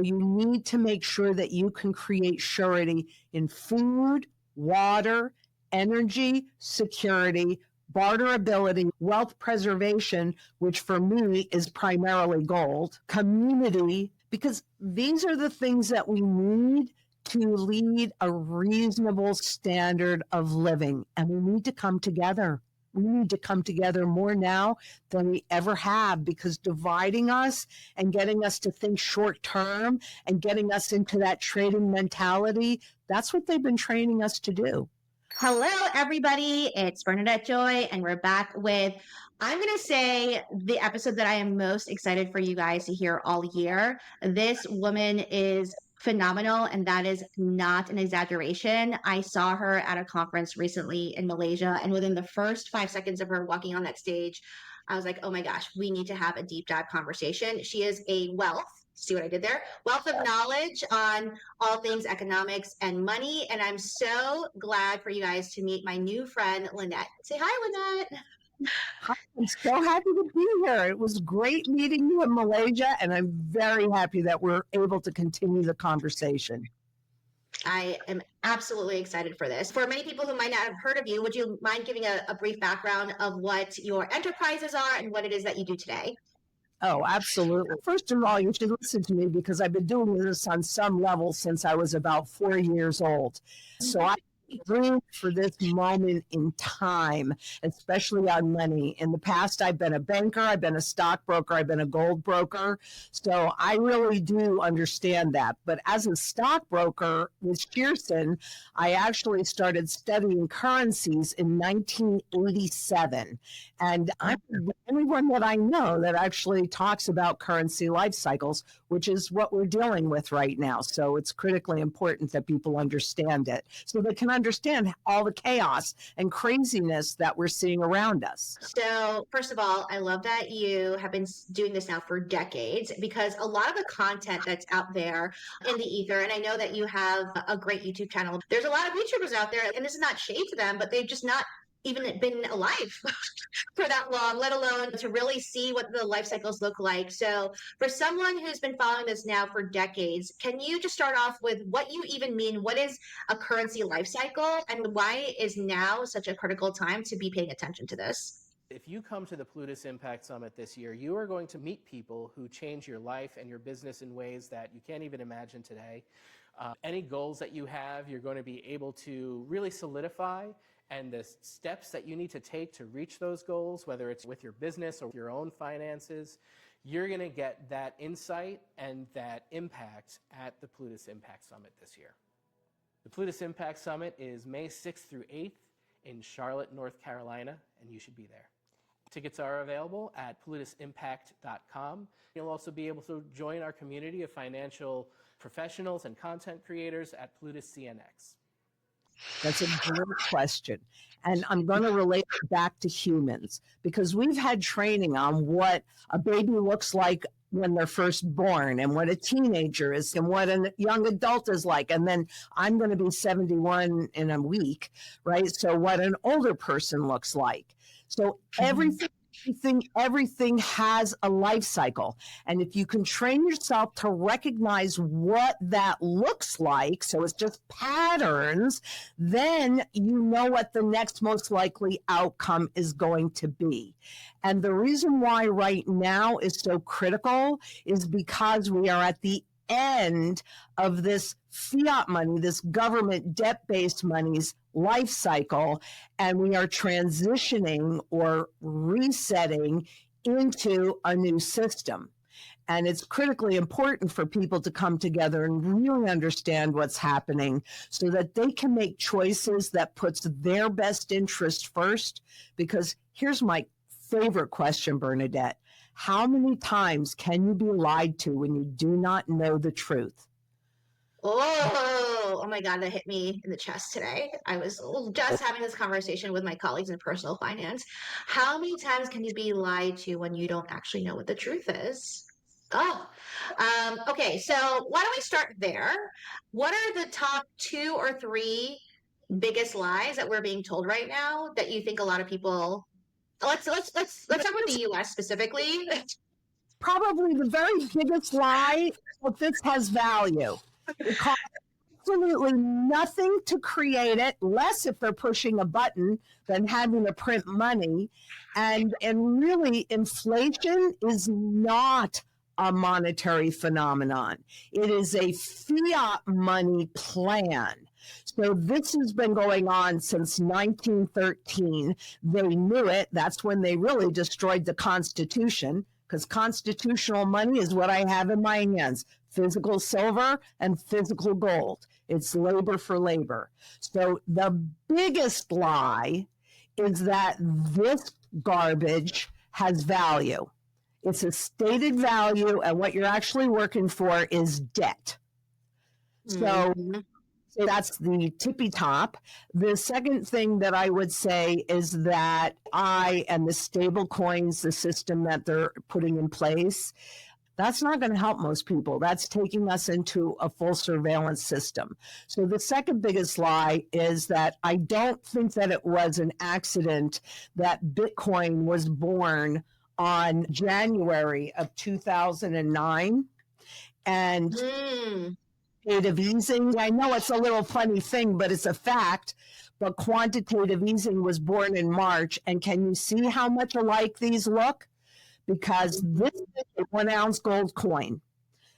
You need to make sure that you can create surety in food, water, energy, security, barterability, wealth preservation, which for me is primarily gold, community, because these are the things that we need to lead a reasonable standard of living. And we need to come together. We need to come together more now than we ever have, because dividing us and getting us to think short term and getting us into that trading mentality, that's what they've been training us to do. Hello, everybody. It's Bernadette Joy, and we're back with, I'm going to say, the episode that I am most excited for you guys to hear all year. This woman is phenomenal, and that is not an exaggeration. I saw her at a conference recently in Malaysia, and within the first 5 seconds of her walking on that stage, I was like, oh my gosh, we need to have a deep dive conversation. She is a wealth. See what I did there? Wealth of knowledge on all things economics and money. And I'm so glad for you guys to meet my new friend, Lynette. Say hi, Lynette. Hi, I'm so happy to be here. It was great meeting you in Malaysia, and I'm very happy that we're able to continue the conversation. I am absolutely excited for this. For many people who might not have heard of you, would you mind giving a brief background of what your enterprises are and what it is that you do today? Oh, absolutely. First of all, you should listen to me because I've been doing this on some level since I was about 4 years old. So I dreamed for this moment in time, especially on money. In the past, I've been a banker, I've been a stockbroker, I've been a gold broker. So I really do understand that. But as a stockbroker with Shearson, I actually started studying currencies in 1987. And I'm the only one that I know that actually talks about currency life cycles, which is what we're dealing with right now. So it's critically important that people understand it so they can understand all the chaos and craziness that we're seeing around us. So, first of all, I love that you have been doing this now for decades, because a lot of the content that's out there in the ether, and I know that you have a great YouTube channel. There's a lot of YouTubers out there, and this is not shade to them, but they've just not even been alive for that long, let alone to really see what the life cycles look like. So for someone who's been following this now for decades, can you just start off with what you even mean? What is a currency life cycle, and why is now such a critical time to be paying attention to this? If you come to the Plutus Impact Summit this year, you are going to meet people who change your life and your business in ways that you can't even imagine today. Any goals that you have, you're going to be able to really solidify, and the steps that you need to take to reach those goals, whether it's with your business or your own finances, you're going to get that insight and that impact at the Plutus Impact Summit this year. The Plutus Impact Summit is May 6th through 8th in Charlotte, North Carolina, and you should be there. Tickets are available at plutisimpact.com. You'll also be able to join our community of financial professionals and content creators at Plutus CNX. That's a great question. And I'm going to relate it back to humans, because we've had training on what a baby looks like when they're first born, and what a teenager is, and what a young adult is like. And then I'm going to be 71 in a week, right? So what an older person looks like. So everything has a life cycle. And if you can train yourself to recognize what that looks like, so it's just patterns, then you know what the next most likely outcome is going to be. And the reason why right now is so critical is because we are at the end of this fiat money, this government debt-based money's life cycle, and we are transitioning or resetting into a new system. And it's critically important for people to come together and really understand what's happening so that they can make choices that puts their best interest first. Because here's my favorite question, Bernadette. How many times can you be lied to when you do not know the truth? Oh my God, that hit me in the chest today. I was just having this conversation with my colleagues in personal finance. How many times can you be lied to when you don't actually know what the truth is? Okay, so why don't we start there? What are the top 2 or 3 biggest lies that we're being told right now that you think a lot of people? Let's talk about the U.S. specifically. Probably the very biggest lie that this has value. It costs absolutely nothing to create it, less if they're pushing a button than having to print money. And really, inflation is not a monetary phenomenon. It is a fiat money plan. So this has been going on since 1913. They knew it. That's when they really destroyed the Constitution, because constitutional money is what I have in my hands: physical silver and physical gold. It's labor for labor. So the biggest lie is that this garbage has value. It's a stated value, and what you're actually working for is debt. So that's the tippy top. The second thing that I would say is that and the stable coins, the system that they're putting in place, that's not going to help most people. That's taking us into a full surveillance system. So the second biggest lie is that I don't think that it was an accident that Bitcoin was born on January of 2009. And quantitative easing, I know it's a little funny thing, but it's a fact. But quantitative easing was born in March. And can you see how much alike these look? Because this is a 1 ounce gold coin.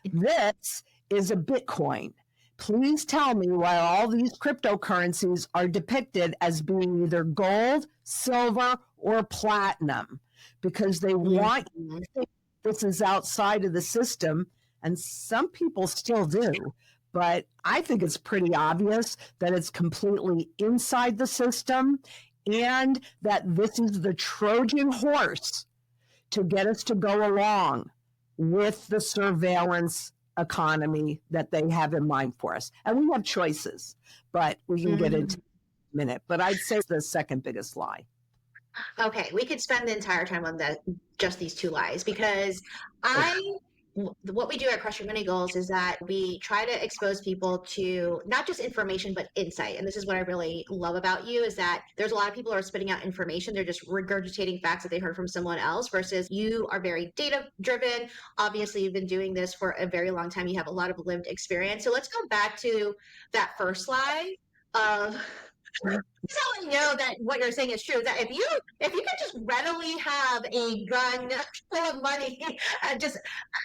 This is a Bitcoin. Please tell me why all these cryptocurrencies are depicted as being either gold, silver, or platinum, because they want you to think this is outside of the system, and some people still do. But I think it's pretty obvious that it's completely inside the system, and that this is the Trojan horse to get us to go along with the surveillance economy that they have in mind for us. And we have choices, but we can get into it in a minute. But I'd say it's the second biggest lie. Okay, we could spend the entire time on just these two lies, because what we do at Crush Your Money Goals is that we try to expose people to not just information, but insight. And this is what I really love about you, is that there's a lot of people who are spitting out information. They're just regurgitating facts that they heard from someone else, versus you are very data driven. Obviously, you've been doing this for a very long time. You have a lot of lived experience. So let's go back to that first lie of... That's how I know that what you're saying is true. That if you could just readily have a gun full of money just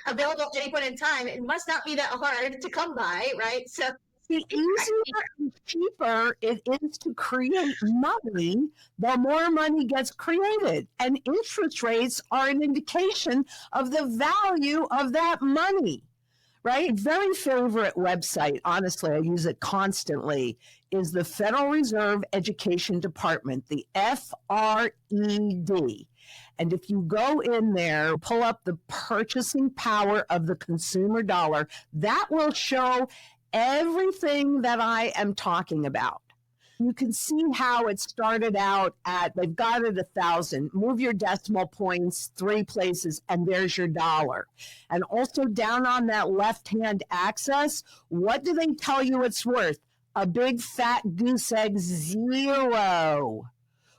available at any point in time, it must not be that hard to come by, right? So the easier and cheaper it is to create money, the more money gets created. And interest rates are an indication of the value of that money, right? Very favorite website, honestly, I use it constantly, is the Federal Reserve Education Department, the FRED. And if you go in there, pull up the purchasing power of the consumer dollar, that will show everything that I am talking about. You can see how it started out at, they've got it 1,000. Move your decimal points 3 places, and there's your dollar. And also down on that left-hand axis, what do they tell you it's worth? A big fat goose egg, 0.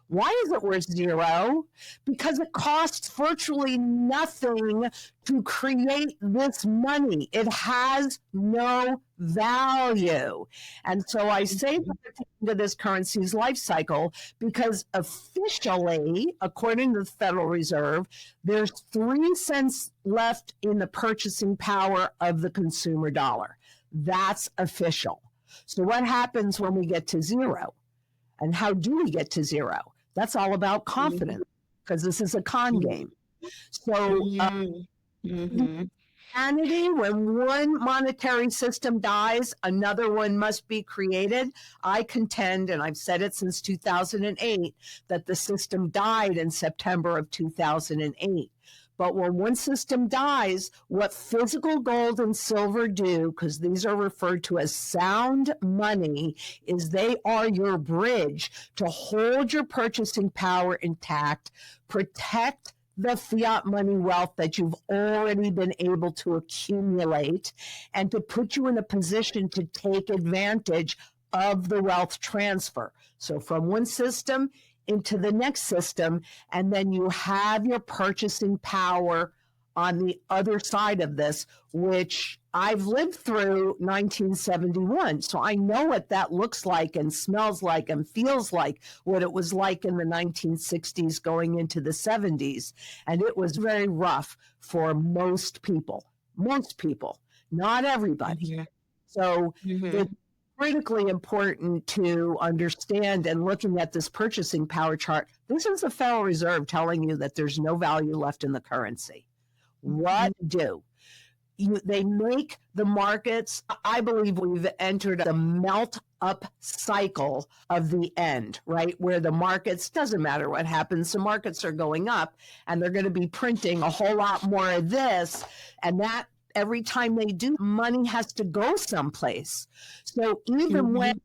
Why is it worth 0? Because it costs virtually nothing to create this money. It has no value. And so I say to this currency's life cycle, because officially, according to the Federal Reserve, there's 3 cents left in the purchasing power of the consumer dollar. That's official. So what happens when we get to 0? And how do we get to 0? That's all about confidence, because this is a con game. So humanity, when one monetary system dies, another one must be created. I contend, and I've said it since 2008, that the system died in September of 2008. But when one system dies, what physical gold and silver do, because these are referred to as sound money, is they are your bridge to hold your purchasing power intact, protect the fiat money wealth that you've already been able to accumulate, and to put you in a position to take advantage of the wealth transfer. So from one system into the next system, and then you have your purchasing power on the other side of this, which I've lived through 1971. So I know what that looks like and smells like and feels like, what it was like in the 1960s going into the 70s. And it was very rough for most people, not everybody. Mm-hmm. So Mm-hmm. it's critically important to understand, and looking at this purchasing power chart, this is the Federal Reserve telling you that there's no value left in the currency. What do? They make the markets, I believe we've entered the melt up cycle of the end, right? Where the markets, doesn't matter what happens, the markets are going up and they're going to be printing a whole lot more of this. And that every time they do, money has to go someplace. So even when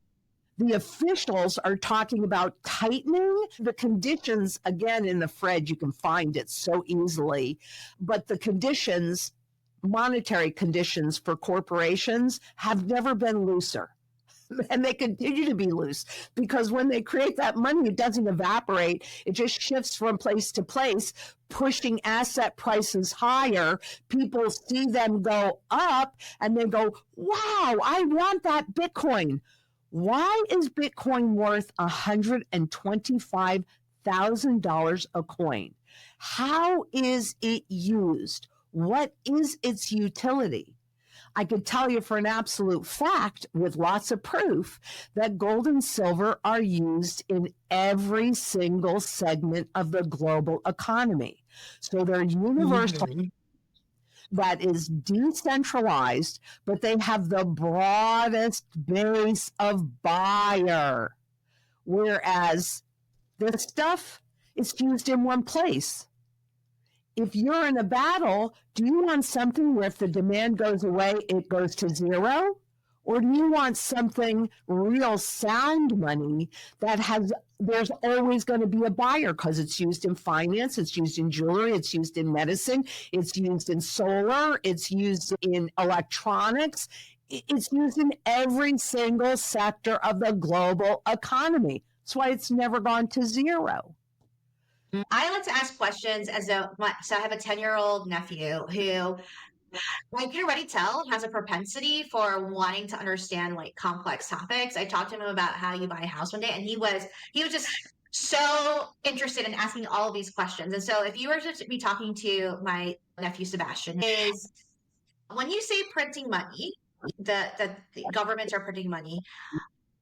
the officials are talking about tightening the conditions, again, in the Fred, you can find it so easily, but the conditions, monetary conditions for corporations have never been looser. And they continue to be loose because when they create that money, it doesn't evaporate. It just shifts from place to place, pushing asset prices higher. People see them go up and they go, wow, I want that Bitcoin. Why is Bitcoin worth $125,000 a coin? How is it used? What is its utility? I could tell you for an absolute fact with lots of proof that gold and silver are used in every single segment of the global economy. So they're universal. That is decentralized, but they have the broadest base of buyer. Whereas this stuff is used in one place. If you're in a battle, do you want something where if the demand goes away, it goes to zero? Or do you want something real sound money that there's always going to be a buyer because it's used in finance, it's used in jewelry, it's used in medicine, it's used in solar, it's used in electronics, it's used in every single sector of the global economy. That's why it's never gone to zero. I like to ask questions so I have a 10-year-old nephew who I can already tell has a propensity for wanting to understand like complex topics. I talked to him about how you buy a house one day, and he was just so interested in asking all of these questions. And so if you were to be talking to my nephew Sebastian, is when you say printing money, the governments are printing money.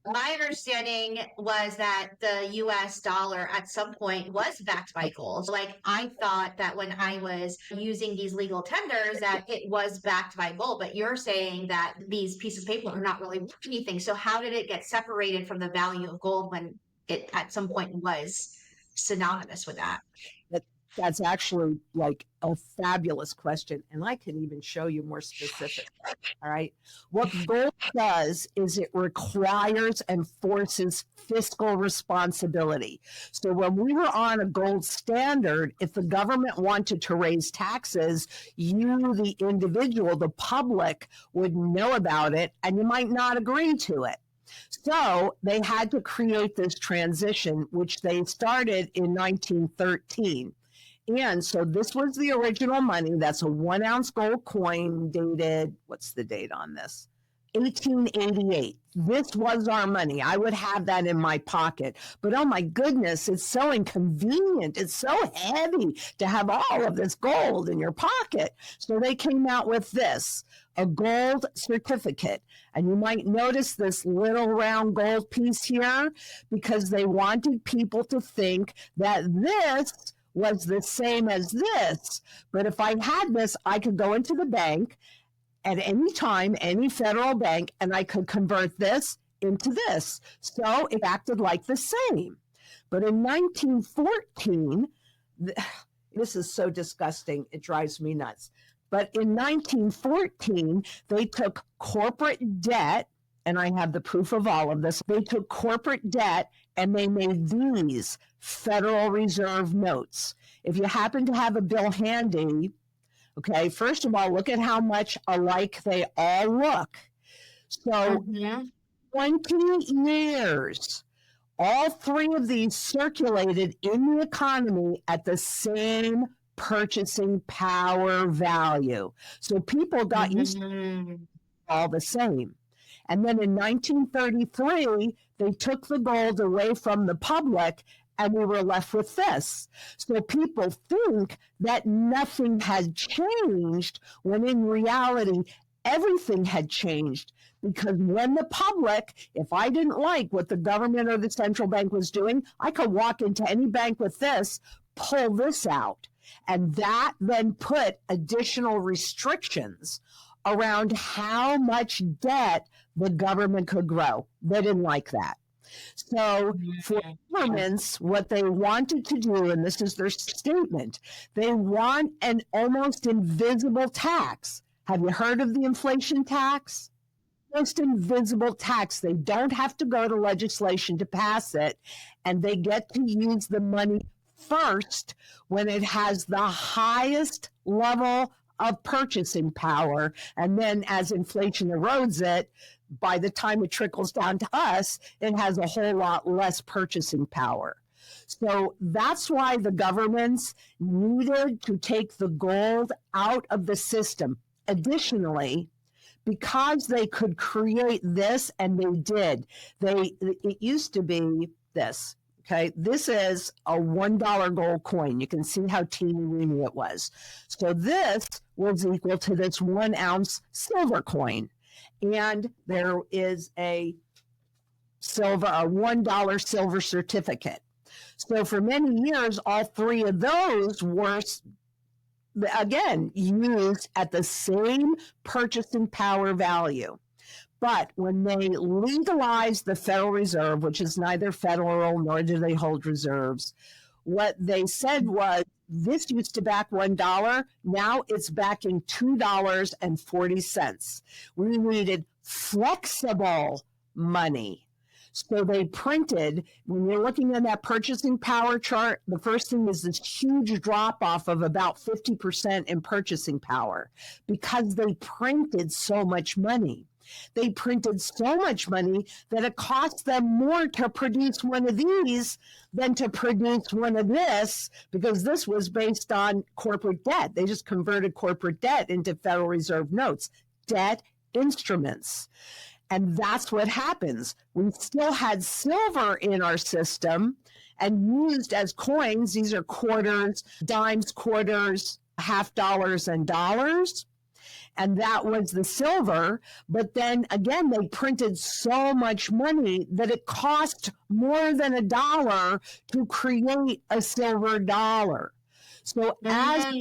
My understanding was that the US dollar at some point was backed by gold. Like I thought that when I was using these legal tenders that it was backed by gold, but you're saying that these pieces of paper are not really worth anything. So how did it get separated from the value of gold when it at some point was synonymous with that? That's actually like a fabulous question. And I can even show you more specific. All right. What gold does is it requires and forces fiscal responsibility. So when we were on a gold standard, if the government wanted to raise taxes, you, the individual, the public, would know about it and you might not agree to it. So they had to create this transition, which they started in 1913. And so this was the original money. That's a 1 ounce gold coin dated, what's the date on this? 1888. This was our money. I would have that in my pocket. But oh my goodness, it's so inconvenient. It's so heavy to have all of this gold in your pocket. So they came out with this, a gold certificate. And you might notice this little round gold piece here because they wanted people to think that this was the same as this. But if I had this, I could go into the bank at any time, any federal bank, and I could convert this into this. So it acted like the same. But in 1914, this is so disgusting, it drives me nuts. But in 1914, they took corporate debt, and I have the proof of all of this. They took corporate debt and they made these Federal Reserve notes. If you happen to have a bill handy, okay, first of all, look at how much alike they all look. So 20 years, all three of these circulated in the economy at the same purchasing power value. So people got used to Mhm. all the same. And then in 1933, they took the gold away from the public and we were left with this. So people think that nothing had changed when in reality, everything had changed. Because when the public, if I didn't like what the government or the central bank was doing, I could walk into any bank with this, pull this out. And that then put additional restrictions around how much debt the government could grow. They didn't like that. So for governments, what they wanted to do, and this is their statement, they want an almost invisible tax. Have you heard of the inflation tax? Almost invisible tax. They don't have to go to legislation to pass it, and they get to use the money first when it has the highest level of purchasing power. And then as inflation erodes it, by the time it trickles down to us, it has a whole lot less purchasing power. So that's why the governments needed to take the gold out of the system. Additionally, because they could create this, and they did, it used to be this. Okay, this is a $1 gold coin. You can see how teeny weeny it was. So this was equal to this 1 ounce silver coin. And there is a $1 silver certificate. So for many years, all three of those were, again, used at the same purchasing power value. But when they legalized the Federal Reserve, which is neither federal nor do they hold reserves, what they said was this used to back $1. Now it's backing $2.40. We needed flexible money. So they printed, when you're looking at that purchasing power chart, the first thing is this huge drop off of about 50% in purchasing power because they printed so much money. They printed so much money that it cost them more to produce one of these than to produce one of this, because this was based on corporate debt. They just converted corporate debt into Federal Reserve notes, debt instruments. And that's what happens. We still had silver in our system and used as coins. These are quarters, dimes, quarters, half dollars, and dollars. And that was the silver. But then again, they printed so much money that it cost more than $1 to create a silver dollar. So as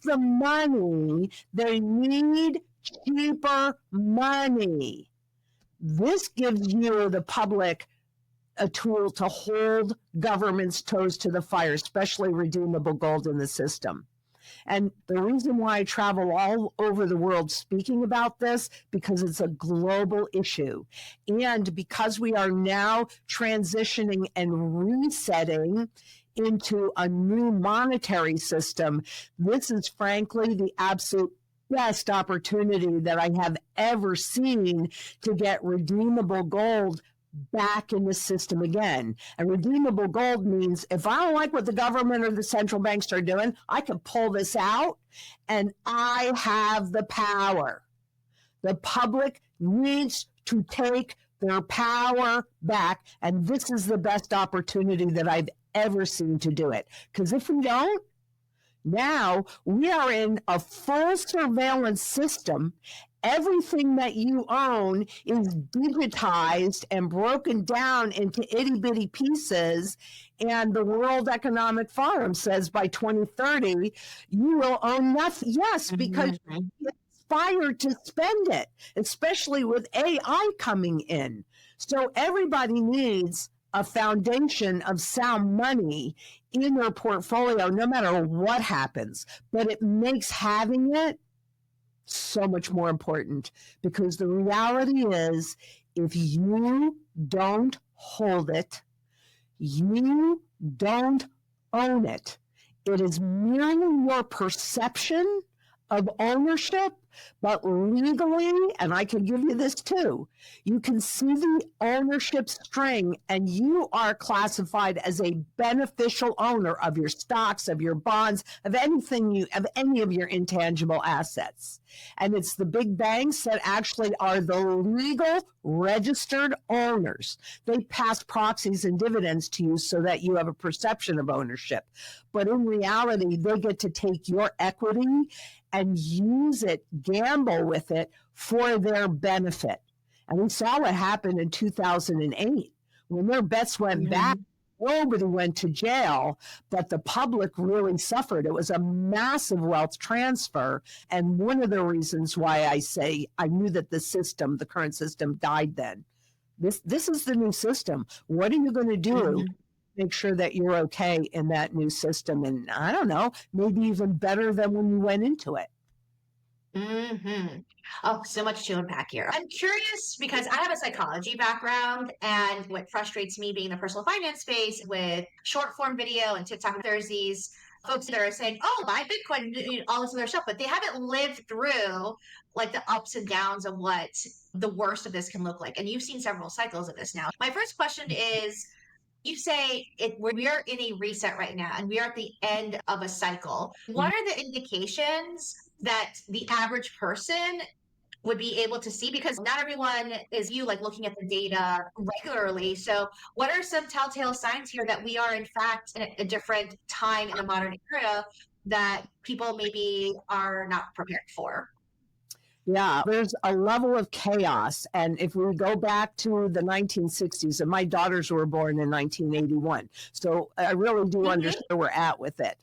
the money, they need cheaper money. This gives you, the public, a tool to hold government's toes to the fire, especially redeemable gold in the system. And the reason why I travel all over the world speaking about this, because it's a global issue. And because we are now transitioning and resetting into a new monetary system, this is frankly the absolute best opportunity that I have ever seen to get redeemable gold back in the system again. And redeemable gold means if I don't like what the government or the central banks are doing, I can pull this out and I have the power. The public needs to take their power back, and this is the best opportunity that I've ever seen to do it. Because if we don't, now we are in a full surveillance system. Everything that you own is digitized and broken down into itty bitty pieces. And the World Economic Forum says by 2030, you will own nothing. Yes, because you're inspired to spend it, especially with AI coming in. So everybody needs a foundation of sound money in their portfolio, no matter what happens. But it makes having it so much more important, because the reality is, if you don't hold it, you don't own it. It is merely your perception of ownership But legally, and I can give you this too, you can see the ownership string and you are classified as a beneficial owner of your stocks, of your bonds, of any of your intangible assets. And it's the big banks that actually are the legal registered owners. They pass proxies and dividends to you so that you have a perception of ownership. But in reality, they get to take your equity and use it, gamble with it for their benefit. And we saw what happened in 2008 when their bets went back. Nobody went to jail, but the public really suffered. It was a massive wealth transfer. And one of the reasons why I say I knew that the current system died then. This is the new system. What are you going to do? Make sure that you're okay in that new system. And I don't know, maybe even better than when you went into it. Oh, so much to unpack here. I'm curious because I have a psychology background, and what frustrates me being in the personal finance space with short form video and TikTok, there's these folks that are saying, oh, buy Bitcoin and all this other stuff, but they haven't lived through like the ups and downs of what the worst of this can look like. And you've seen several cycles of this now. My first question is, you say we are in a reset right now and we are at the end of a cycle. What are the indications that the average person would be able to see? Because not everyone is like looking at the data regularly. So what are some telltale signs here that we are in fact in a different time in the modern era that people maybe are not prepared for? Yeah, there's a level of chaos. And if we go back to the 1960s, and my daughters were born in 1981, so I really do understand where we're at with it.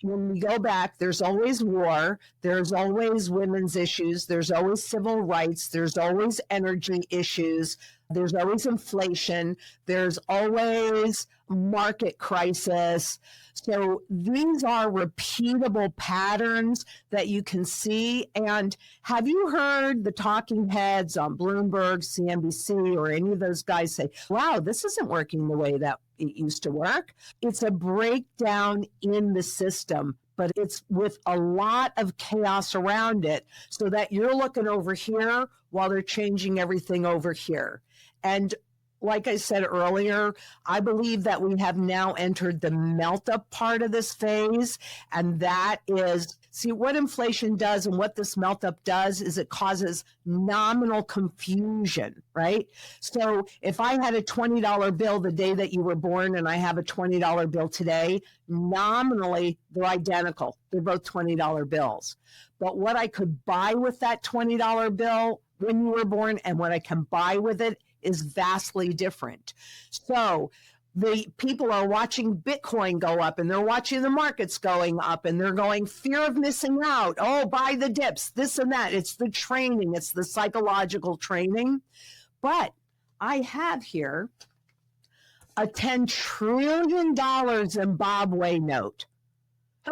When we go back, there's always war, there's always women's issues, there's always civil rights, there's always energy issues, there's always inflation, there's always market crisis. So these are repeatable patterns that you can see. And have you heard the talking heads on Bloomberg, CNBC, or any of those guys say, wow, this isn't working the way that it used to work? It's a breakdown in the system, but it's with a lot of chaos around it so that you're looking over here while they're changing everything over here. And like I said earlier, I believe that we have now entered the melt-up part of this phase, and that is, see, what inflation does and what this melt-up does is it causes nominal confusion, right? So if I had a $20 bill the day that you were born and I have a $20 bill today, nominally they're identical. They're both $20 bills. But what I could buy with that $20 bill when you were born and what I can buy with it is vastly different. So the people are watching Bitcoin go up and they're watching the markets going up and they're going, fear of missing out. Oh, buy the dips, this and that. It's the training. It's the psychological training. But I have here a $10 trillion Zimbabwe note.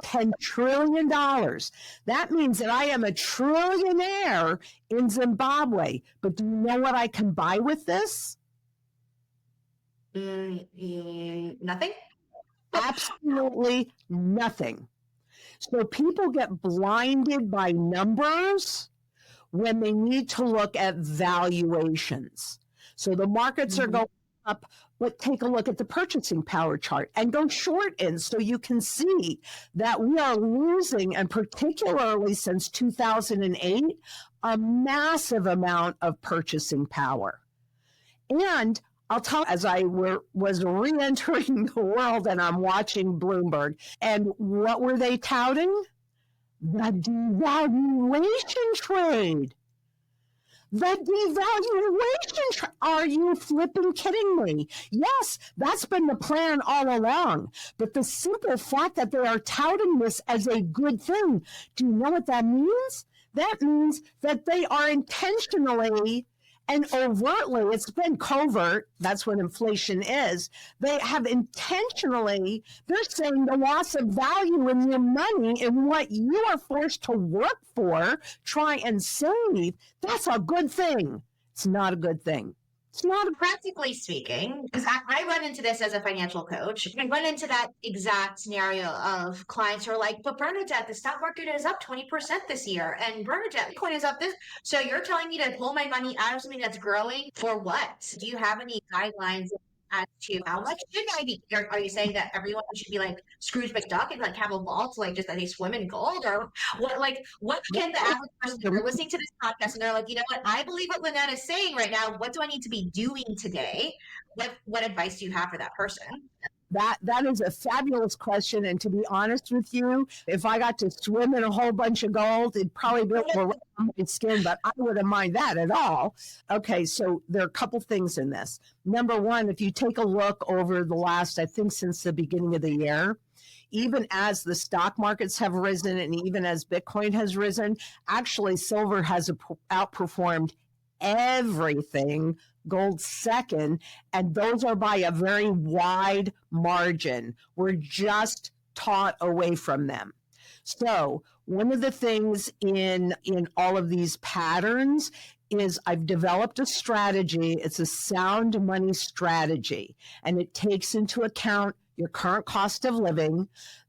$10 trillion. That means that I am a trillionaire in Zimbabwe. But do you know what I can buy with this? Nothing? Absolutely nothing. So people get blinded by numbers when they need to look at valuations. So the markets are going up, but take a look at the purchasing power chart and go short in so you can see that we are losing, and particularly since 2008, a massive amount of purchasing power. And I'll tell you, as I was re-entering the world and I'm watching Bloomberg, and what were they touting? The devaluation trade. The devaluation are you flipping kidding me? Yes, that's been the plan all along. But the simple fact that they are touting this as a good thing, do you know what that means? That means that they are intentionally and overtly, it's been covert, that's what inflation is. They have intentionally, they're saying the loss of value in your money and what you are forced to work for, try and save, that's a good thing. It's not a good thing. It's not a Practically speaking, because I run into this as a financial coach, I run into that exact scenario of clients who are like, but Bernadette, the stock market is up 20% this year. And Bernadette, Bitcoin is up this. So you're telling me to pull my money out of something that's growing for what? Do you have any guidelines as to how much should I be? Are you saying that everyone should be like Scrooge McDuck and like have a vault, like just that they swim in gold? Or what can the average person do? They're listening to this podcast and they're like, you know what? I believe what Lynette is saying right now. What do I need to be doing today? What advice do you have for that person? That is a fabulous question. And to be honest with you, if I got to swim in a whole bunch of gold, it'd probably be around my skin, but I wouldn't mind that at all. Okay, so there are a couple things in this. Number one, if you take a look over the last, I think since the beginning of the year, even as the stock markets have risen and even as Bitcoin has risen, actually silver has outperformed everything, gold second, and those are by a very wide margin. We're just taught away from them. So one of the things in all of these patterns is I've developed a strategy. It's a sound money strategy, and it takes into account your current cost of living.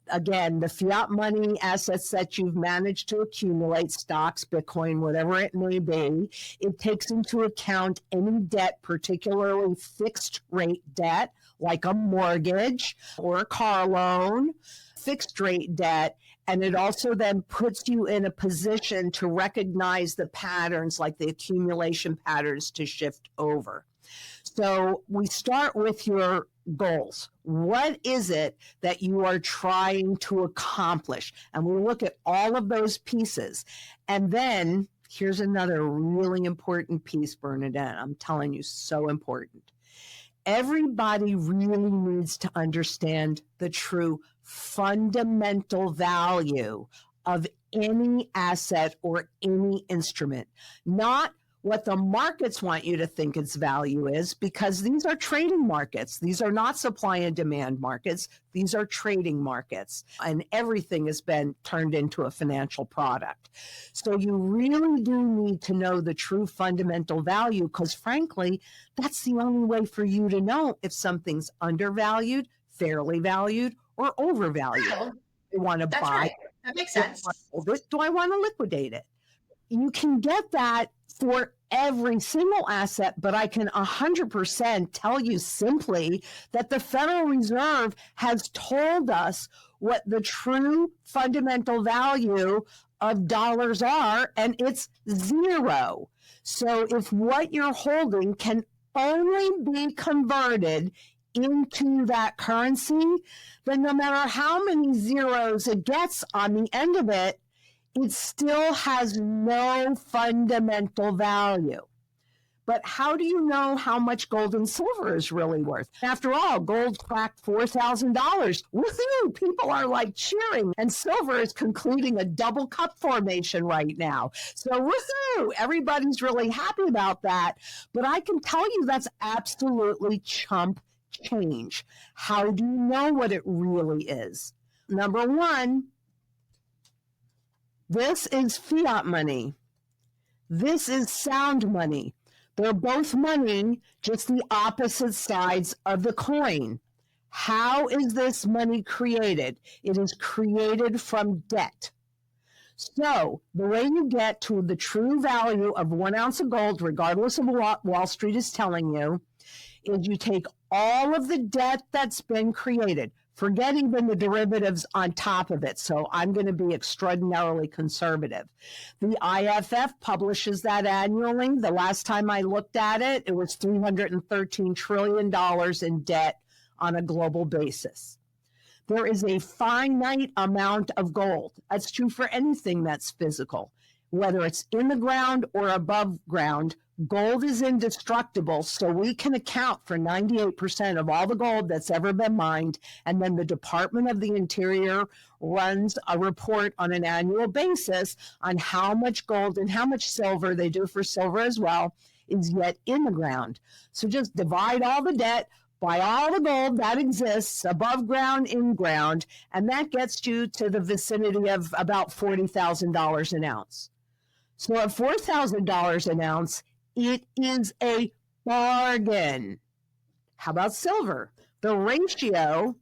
Again, the fiat money assets that you've managed to accumulate, stocks, Bitcoin, whatever it may be. It takes into account any debt, particularly fixed rate debt, like a mortgage or a car loan, fixed rate debt. And it also then puts you in a position to recognize the patterns, like the accumulation patterns, to shift over. So we start with your goals. What is it that you are trying to accomplish? And we look at all of those pieces. And then here's another really important piece, Bernadette. I'm telling you, so important. Everybody really needs to understand the true fundamental value of any asset or any instrument, not what the markets want you to think its value is, because these are trading markets. These are not supply and demand markets. These are trading markets, and everything has been turned into a financial product. So you really do need to know the true fundamental value, because frankly, that's the only way for you to know if something's undervalued, fairly valued, or overvalued. Oh, You want to that's buy right. That makes sense. it? Do I want to liquidate it? You can get that for every single asset, but I can 100% tell you simply that the Federal Reserve has told us what the true fundamental value of dollars are, and it's zero. So if what you're holding can only be converted into that currency, then no matter how many zeros it gets on the end of it, it still has no fundamental value. But how do you know how much gold and silver is really worth? After all, gold cracked $4,000. Woohoo! People are like cheering, and silver is concluding a double cup formation right now. So woohoo! Everybody's really happy about that. But I can tell you that's absolutely chump change. How do you know what it really is? Number one, this is fiat money. This is sound money. They're both money, just the opposite sides of the coin. How is this money created? It is created from debt. So the way you get to the true value of 1 ounce of gold, regardless of what Wall Street is telling you, is you take all of the debt that's been created, forget even the derivatives on top of it. So I'm going to be extraordinarily conservative. The IFF publishes that annually. The last time I looked at it, it was $313 trillion in debt on a global basis. There is a finite amount of gold. That's true for anything that's physical, whether it's in the ground or above ground. Gold is indestructible, so we can account for 98% of all the gold that's ever been mined, and then the Department of the Interior runs a report on an annual basis on how much gold and how much silver, they do for silver as well, is yet in the ground. So just divide all the debt by all the gold that exists above ground, in ground, and that gets you to the vicinity of about $40,000 an ounce. So at $4,000 an ounce, it is a bargain. How about silver? The ratio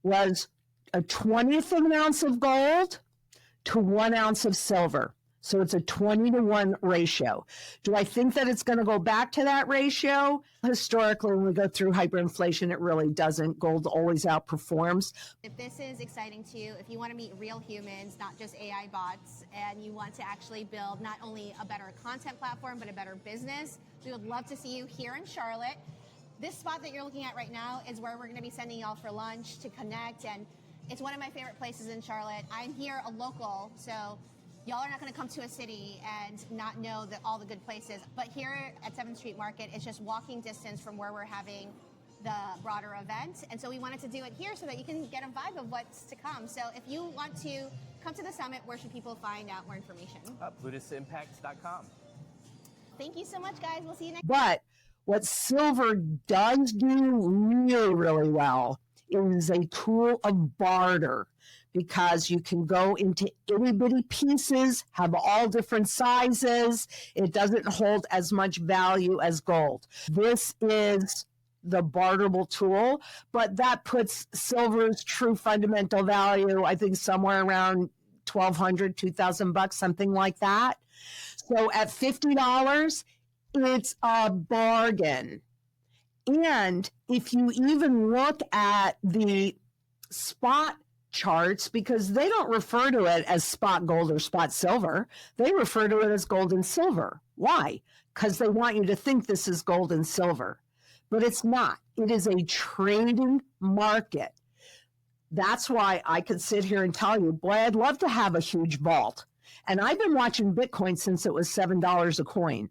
was a 20th of an ounce of gold to 1 ounce of silver. So it's a 20-to-1 ratio. Do I think that it's going to go back to that ratio? Historically, when we go through hyperinflation, it really doesn't. Gold always outperforms. If this is exciting to you, if you want to meet real humans, not just AI bots, and you want to actually build not only a better content platform, but a better business, we would love to see you here in Charlotte. This spot that you're looking at right now is where we're going to be sending y'all for lunch to connect, and it's one of my favorite places in Charlotte. I'm here a local, so y'all are not going to come to a city and not know all the good places. But here at 7th Street Market, it's just walking distance from where we're having the broader event. And so we wanted to do it here so that you can get a vibe of what's to come. So if you want to come to the summit, where should people find out more information? PlutusImpacts.com. Thank you so much, guys. We'll see you next. But what silver does do really, really well is a tool of barter, because you can go into itty bitty pieces, have all different sizes. It doesn't hold as much value as gold. This is the barterable tool, but that puts silver's true fundamental value, I think, somewhere around $1,200, $2,000, something like that. So at $50, it's a bargain. And if you even look at the spot charts, because they don't refer to it as spot gold or spot silver, they refer to it as gold and silver. Why? Because they want you to think this is gold and silver, but it's not. It is a trading market. That's why I could sit here and tell you, boy, I'd love to have a huge vault. And I've been watching Bitcoin since it was $7 a coin.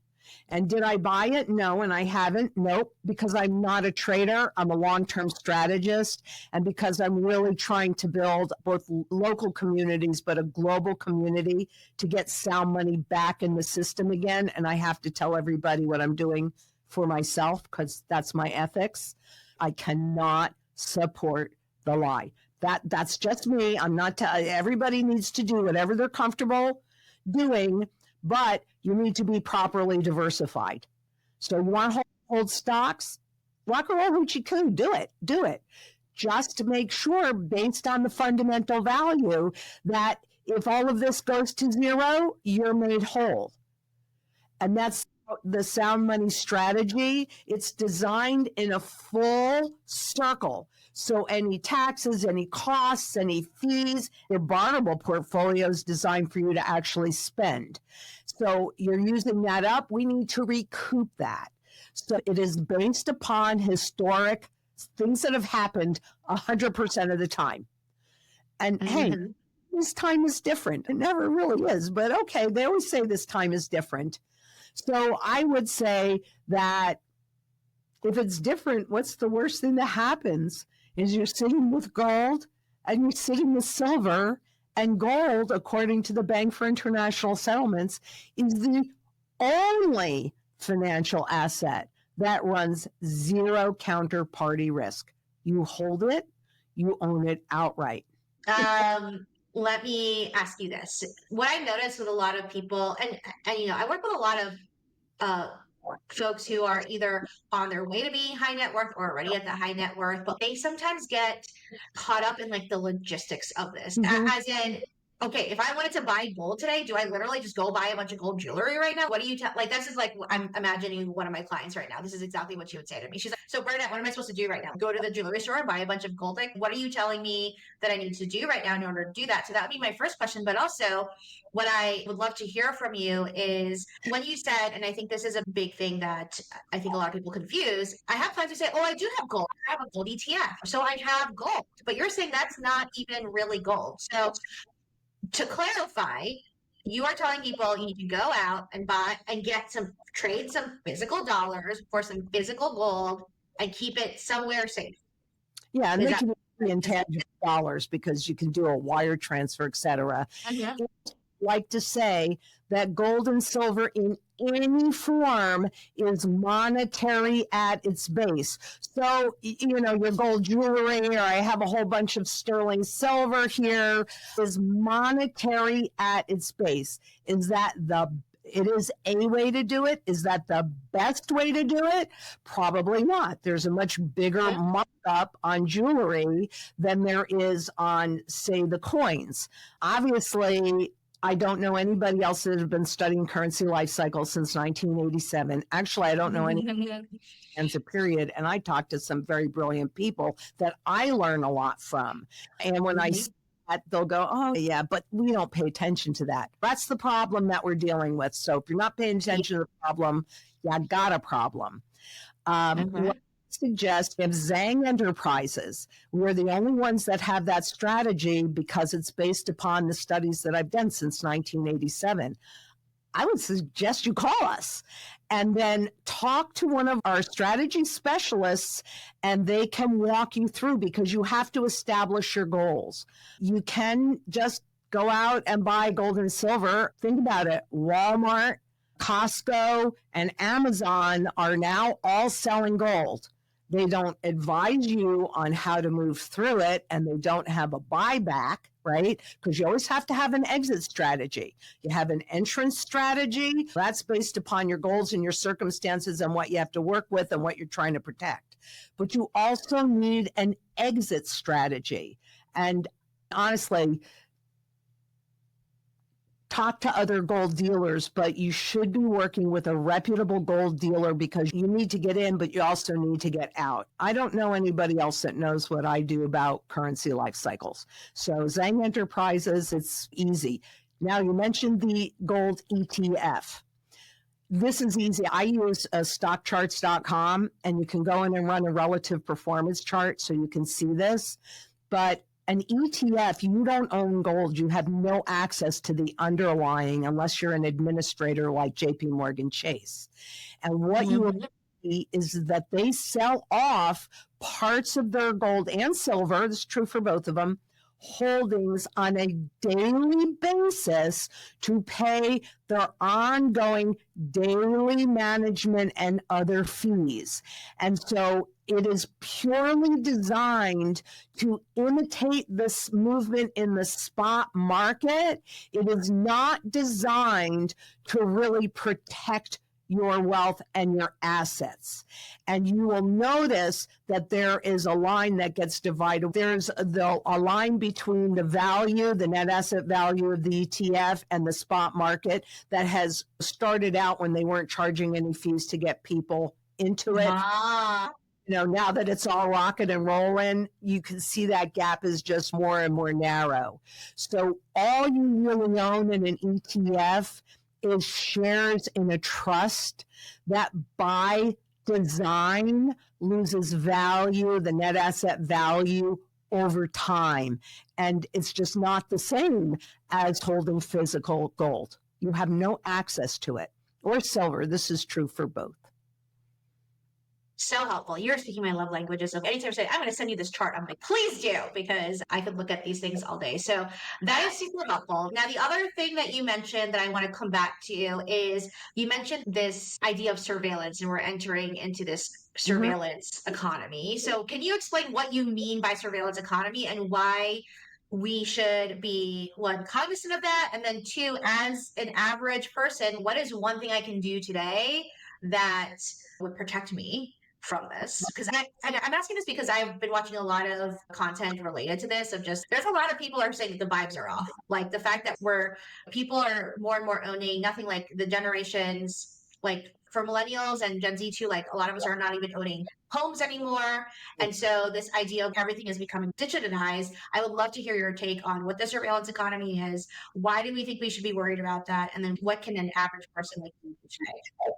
And did I buy it? No, and I haven't. Nope, because I'm not a trader. I'm a long-term strategist. And because I'm really trying to build both local communities, but a global community to get sound money back in the system again. And I have to tell everybody what I'm doing for myself, because that's my ethics. I cannot support the lie. That's just me. I'm not, everybody needs to do whatever they're comfortable doing, but you need to be properly diversified. So you want to hold stocks? Rock and roll hoochie coo, do it. Just to make sure, based on the fundamental value, that if all of this goes to zero, you're made whole. And that's the sound money strategy. It's designed in a full circle. So any taxes, any costs, any fees, your barterable portfolio is designed for you to actually spend. So you're using that up. We need to recoup that. So it is based upon historic things that have happened 100% of the time. And hey, this time is different. It never really is, but okay, they always say this time is different. So I would say that if it's different, what's the worst thing that happens is you're sitting with gold and you're sitting with silver, and gold, according to the Bank for International Settlements, is the only financial asset that runs zero counterparty risk. You hold it, you own it outright. Let me ask you this. What I noticed with a lot of people, and I work with a lot of folks who are either on their way to being high net worth or already at the high net worth, but they sometimes get caught up in like the logistics of this. As in, okay, if I wanted to buy gold today, do I literally just go buy a bunch of gold jewelry right now? What do you tell? Like, this is like, I'm imagining one of my clients right now. This is exactly what she would say to me. She's like, so Bernadette, what am I supposed to do right now? Go to the jewelry store and buy a bunch of gold? Like, what are you telling me that I need to do right now in order to do that? So that would be my first question. But also, what I would love to hear from you is when you said, and I think this is a big thing that I think a lot of people confuse, I have clients who say, oh, I do have gold. I have a gold ETF. So I have gold. But you're saying that's not even really gold. So to clarify, you are telling people you need to go out and buy and trade some physical dollars for some physical gold and keep it somewhere safe. Yeah, and they can be intangible dollars because you can do a wire transfer, et cetera. Like to say that gold and silver in any form is monetary at its base. So, your gold jewelry, or I have a whole bunch of sterling silver here, is monetary at its base. Is that It is a way to do it. Is that the best way to do it? Probably not. There's a much bigger markup on jewelry than there is on, say, the coins. Obviously, I don't know anybody else that has been studying currency life cycle since 1987. Actually, I don't know any ends a period. And I talk to some very brilliant people that I learn a lot from. And when I say that, they'll go, oh, yeah, but we don't pay attention to that. That's the problem that we're dealing with. So if you're not paying attention to the problem, you got a problem. What I suggest if Zang Enterprises, we're the only ones that have that strategy because it's based upon the studies that I've done since 1987. I would suggest you call us and then talk to one of our strategy specialists, and they can walk you through, because you have to establish your goals. You can just go out and buy gold and silver. Think about it. Walmart, Costco, and Amazon are now all selling gold. They don't advise you on how to move through it, and they don't have a buyback, right? Because you always have to have an exit strategy. You have an entrance strategy. That's based upon your goals and your circumstances and what you have to work with and what you're trying to protect. But you also need an exit strategy. And honestly, talk to other gold dealers, but you should be working with a reputable gold dealer, because you need to get in, but you also need to get out. I don't know anybody else that knows what I do about currency life cycles. So Zang Enterprises, it's easy. Now, you mentioned the gold ETF. This is easy. I use stockcharts.com, and you can go in and run a relative performance chart so you can see this. But an ETF, you don't own gold. You have no access to the underlying unless you're an administrator like JP Morgan Chase. And what you will see is that they sell off parts of their gold and silver, this is true for both of them, holdings on a daily basis to pay their ongoing daily management and other fees. And so it is purely designed to imitate this movement in the spot market. It is not designed to really protect your wealth and your assets. And you will notice that there is a line that gets divided. There's a line between the value, the net asset value of the ETF, and the spot market that has started out when they weren't charging any fees to get people into it. You know, now that it's all rocket and rolling, you can see that gap is just more and more narrow. So all you really own in an ETF is shares in a trust that by design loses value, the net asset value, over time. And it's just not the same as holding physical gold. You have no access to it. Or silver. This is true for both. So helpful. You're speaking my love languages. So anytime I say, I'm going to send you this chart, I'm like, please do, because I could look at these things all day. So that is super helpful. Now, the other thing that you mentioned that I want to come back to is you mentioned this idea of surveillance, and we're entering into this surveillance economy. So can you explain what you mean by surveillance economy and why we should be, one, cognizant of that, and then two, as an average person, what is one thing I can do today that would protect me from this? Because I'm asking this because I've been watching a lot of content related to this, of just, there's a lot of people are saying that the vibes are off. Like the fact that people are more and more owning nothing, like the generations, like for millennials and Gen Z too, like a lot of us are not even owning homes anymore. And so this idea of everything is becoming digitized. I would love to hear your take on what the surveillance economy is. Why do we think we should be worried about that? And then what can an average person like you today?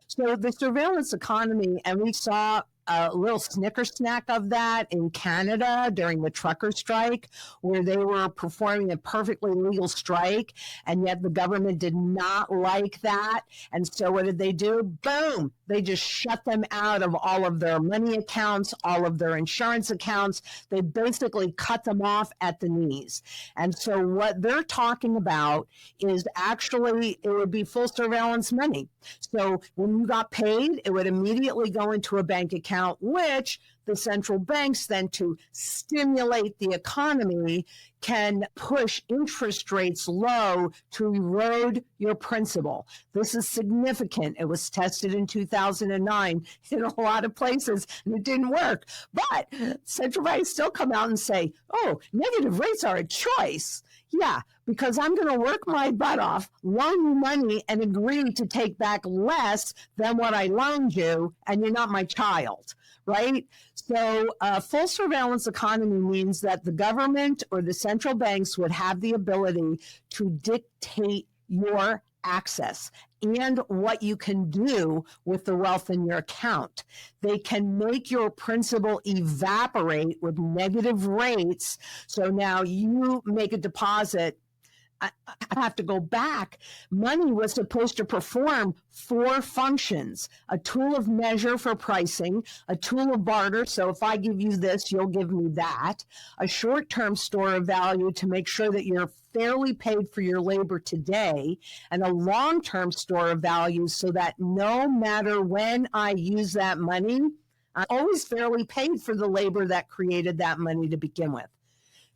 So the surveillance economy, and we saw a little snicker snack of that in Canada during the trucker strike, where they were performing a perfectly legal strike, and yet the government did not like that. And so what did they do? Boom! They just shut them out of all of their money accounts, all of their insurance accounts. They basically cut them off at the knees. And so what they're talking about is actually, it would be full surveillance money. So when you got paid, it would immediately go into a bank account, which the central banks then, to stimulate the economy, can push interest rates low to erode your principal. This is significant. It was tested in 2009 in a lot of places and it didn't work. But central banks still come out and say, oh, negative rates are a choice. Yeah, because I'm going to work my butt off, loan you money, and agree to take back less than what I loaned you, and you're not my child, right? So full surveillance economy means that the government or the central banks would have the ability to dictate your access and what you can do with the wealth in your account. They can make your principal evaporate with negative rates. So now you make a deposit. I have to go back. Money was supposed to perform 4 functions: a tool of measure for pricing, a tool of barter, so if I give you this, you'll give me that, a short-term store of value to make sure that you're fairly paid for your labor today, and a long-term store of value so that no matter when I use that money, I'm always fairly paid for the labor that created that money to begin with.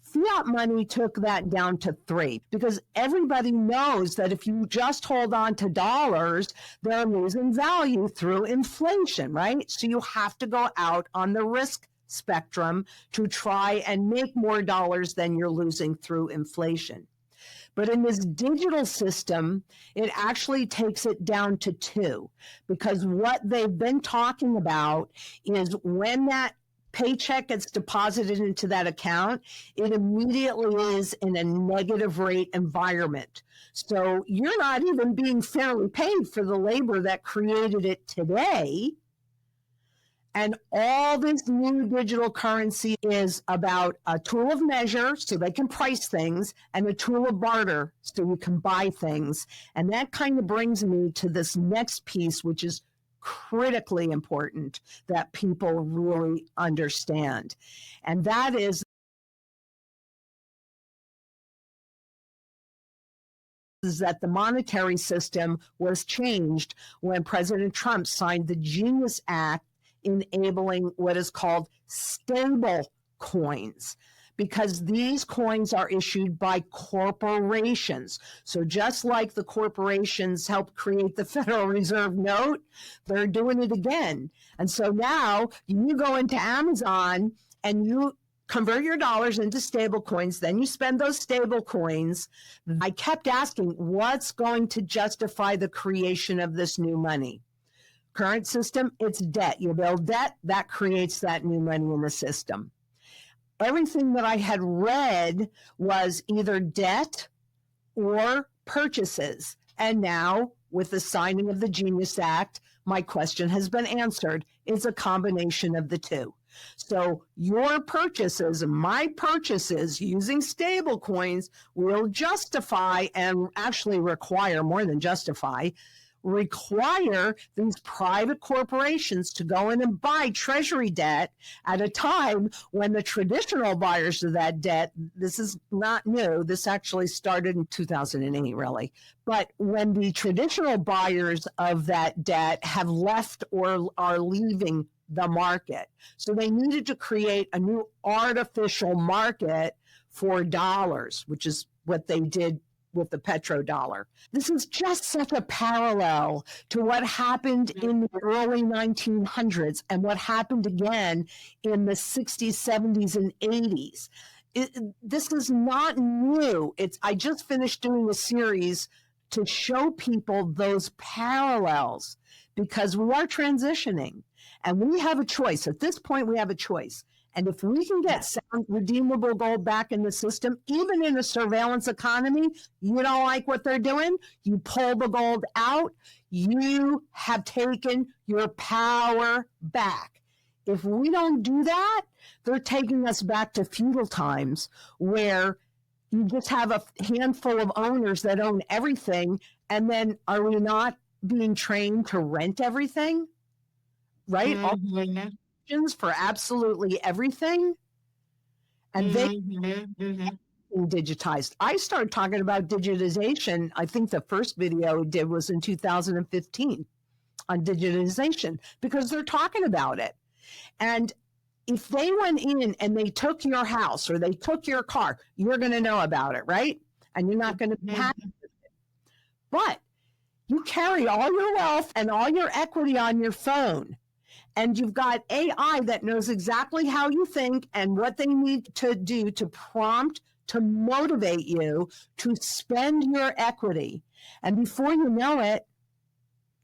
Fiat money took that down to 3 because everybody knows that if you just hold on to dollars, they're losing value through inflation, right? So you have to go out on the risk spectrum to try and make more dollars than you're losing through inflation. But in this digital system, it actually takes it down to 2 because what they've been talking about is when that paycheck gets deposited into that account, it immediately is in a negative rate environment. So you're not even being fairly paid for the labor that created it today. And all this new digital currency is about a tool of measure so they can price things and a tool of barter so you can buy things. And that kind of brings me to this next piece, which is critically important that people really understand. And that is that the monetary system was changed when President Trump signed the Genius Act enabling what is called stable coins, because these coins are issued by corporations. So just like the corporations helped create the Federal Reserve note, they're doing it again. And so now you go into Amazon and you convert your dollars into stable coins, then you spend those stable coins. I kept asking, what's going to justify the creation of this new money? Current system, it's debt. You build debt, that creates that new money in the system. Everything that I had read was either debt or purchases. And now, with the signing of the Genius Act, my question has been answered. It's a combination of the 2. So your purchases, my purchases using stable coins will justify and actually require more than justify, require these private corporations to go in and buy treasury debt at a time when the traditional buyers of that debt, this is not new, this actually started in 2008 really, but when the traditional buyers of that debt have left or are leaving the market. So they needed to create a new artificial market for dollars, which is what they did with the petrodollar. This is just such a parallel to what happened in the early 1900s and what happened again in the 60s, 70s, and 80s. This is not new. I just finished doing a series to show people those parallels because we are transitioning and we have a choice. At this point, we have a choice. And if we can get sound redeemable gold back in the system, even in a surveillance economy, you don't like what they're doing, you pull the gold out, you have taken your power back. If we don't do that, they're taking us back to feudal times where you just have a handful of owners that own everything. And then are we not being trained to rent everything? Right? Mm-hmm. For absolutely everything, and they digitized. I started talking about digitization. I think the first video I did was in 2015 on digitization because they're talking about it. And if they went in and they took your house or they took your car, you're going to know about it, right? And you're not going to be happy with it. But you carry all your wealth and all your equity on your phone. And you've got AI that knows exactly how you think and what they need to do to prompt, to motivate you to spend your equity. And before you know it,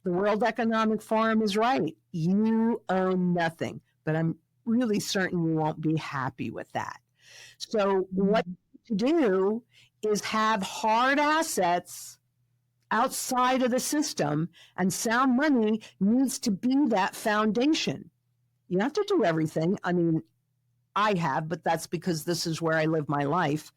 the World Economic Forum is right. You own nothing. But I'm really certain you won't be happy with that. So what to do is have hard assets outside of the system, and sound money needs to be that foundation. You have to do everything. I mean, I have, but that's because this is where I live my life.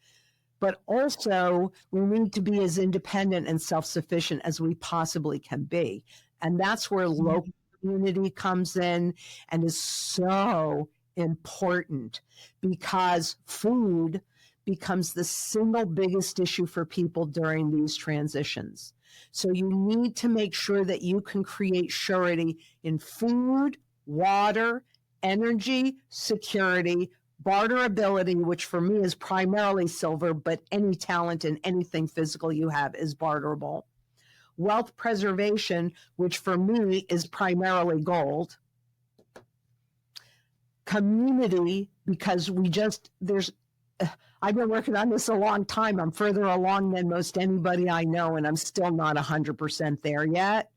But also, we need to be as independent and self-sufficient as we possibly can be. And that's where local community comes in and is so important, because food becomes the single biggest issue for people during these transitions. So you need to make sure that you can create surety in food, water, energy, security, barterability, which for me is primarily silver, but any talent and anything physical you have is barterable. Wealth preservation, which for me is primarily gold. Community, because I've been working on this a long time. I'm further along than most anybody I know, and I'm still not 100% there yet.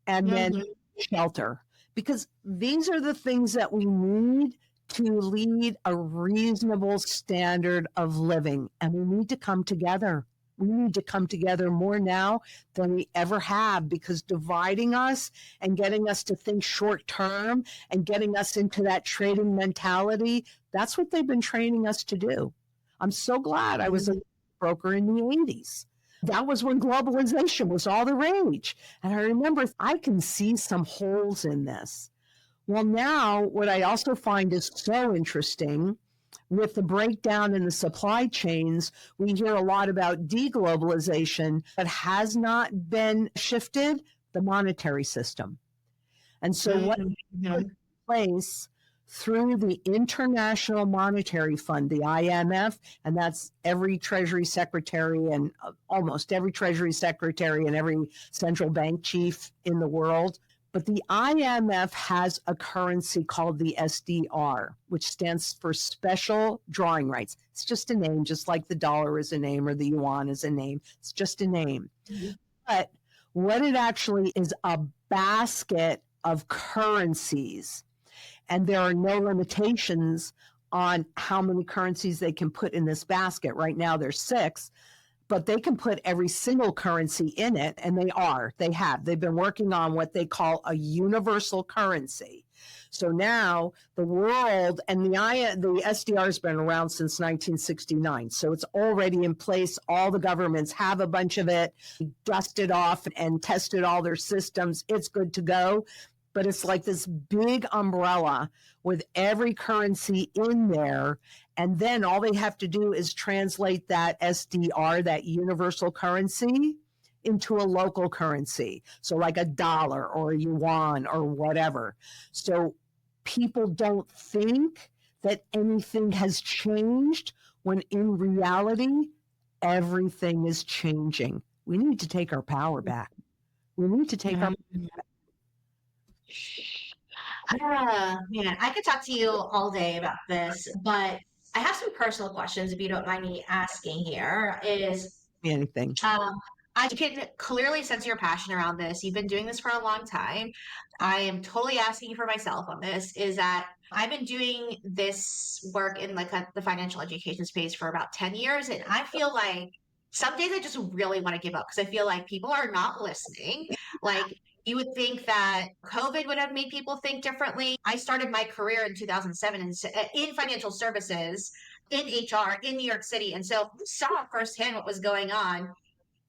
And then shelter, because these are the things that we need to lead a reasonable standard of living. And we need to come together. We need to come together more now than we ever have, because dividing us and getting us to think short term and getting us into that trading mentality, that's what they've been training us to do. I'm so glad I was a broker in the 80s. That was when globalization was all the rage. And I remember I can see some holes in this. Well, now what I also find is so interesting with the breakdown in the supply chains, we hear a lot about deglobalization, but has not been shifted, the monetary system. And so what took place through the International Monetary Fund, the IMF, and that's every Treasury Secretary and almost every Treasury Secretary and every central bank chief in the world. But the IMF has a currency called the SDR, which stands for Special Drawing Rights. It's just a name, just like the dollar is a name or the yuan is a name. It's just a name. But what it actually is, a basket of currencies. And there are no limitations on how many currencies they can put in this basket. Right now there's 6. But they can put every single currency in it, and they've been working on what they call a universal currency. So now the world, and the SDR has been around since 1969, so it's already in place. All the governments have a bunch of it, dusted off and tested all their systems. It's good to go. But it's like this big umbrella with every currency in there. And then all they have to do is translate that SDR, that universal currency, into a local currency. So like a dollar or a yuan or whatever. So people don't think that anything has changed when in reality, everything is changing. We need to take our power back. We need to take our power back. Man, I could talk to you all day about this, but I have some personal questions, if you don't mind me asking here. Anything. I can clearly sense your passion around this. You've been doing this for a long time. I am totally asking you for myself on this, is that I've been doing this work in the financial education space for about 10 years. And I feel like some days I just really want to give up because I feel like people are not listening. Like, you would think that COVID would have made people think differently. I started my career in 2007 in financial services, in HR, in New York City. And so I saw firsthand what was going on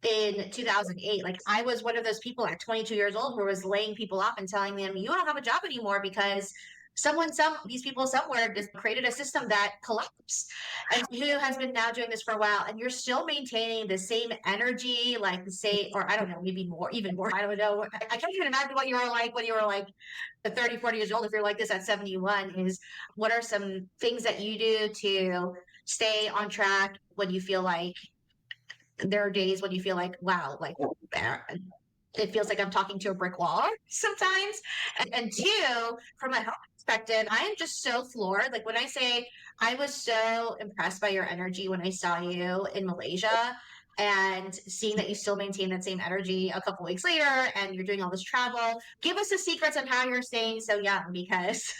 in 2008. Like, I was one of those people at 22 years old who was laying people off and telling them, you don't have a job anymore because these people somewhere just created a system that collapsed. And who has been now doing this for a while, and you're still maintaining the same energy, like the same, or I don't know, maybe more, even more. I don't know. I can't even imagine what you were like when you were like 30, 40 years old. If you're like this at 71, is what are some things that you do to stay on track when you feel like there are days when you feel like, wow, like it feels like I'm talking to a brick wall sometimes. And two, from a health perspective, I am just so floored. Like when I say I was so impressed by your energy when I saw you in Malaysia, and seeing that you still maintain that same energy a couple weeks later and you're doing all this travel. Give us the secrets on how you're staying so young, because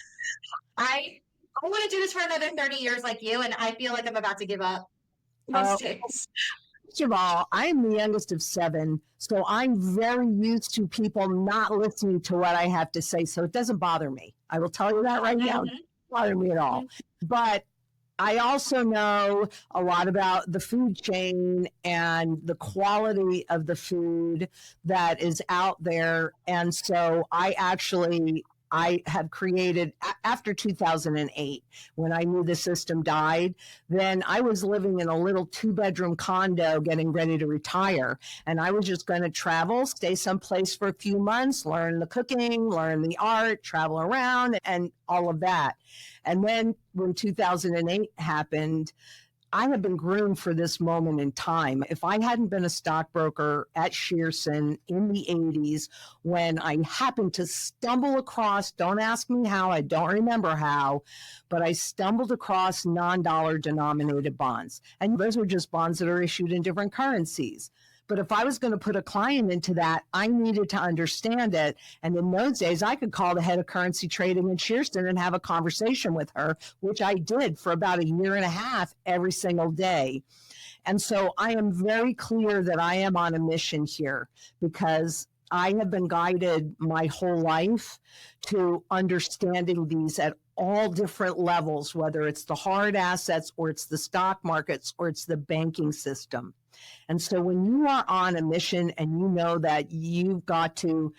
I want to do this for another 30 years like you, and I feel like I'm about to give up most days. First of all, I am the youngest of 7, so I'm very used to people not listening to what I have to say, so it doesn't bother me. I will tell you that right now. It doesn't bother me at all. But I also know a lot about the food chain and the quality of the food that is out there. And so I have created, after 2008, when I knew the system died, then I was living in a little 2-bedroom condo getting ready to retire. And I was just going to travel, stay someplace for a few months, learn the cooking, learn the art, travel around, and all of that. And then when 2008 happened, I have been groomed for this moment in time. If I hadn't been a stockbroker at Shearson in the 80s, when I happened to stumble across, don't ask me how, I don't remember how, but I stumbled across non-dollar denominated bonds. And those are just bonds that are issued in different currencies. But if I was going to put a client into that, I needed to understand it. And in those days, I could call the head of currency trading in Shearson and have a conversation with her, which I did for about a year and a half every single day. And so I am very clear that I am on a mission here, because I have been guided my whole life to understanding these at all different levels, whether it's the hard assets or it's the stock markets or it's the banking system. And so when you are on a mission and you know that you've got to,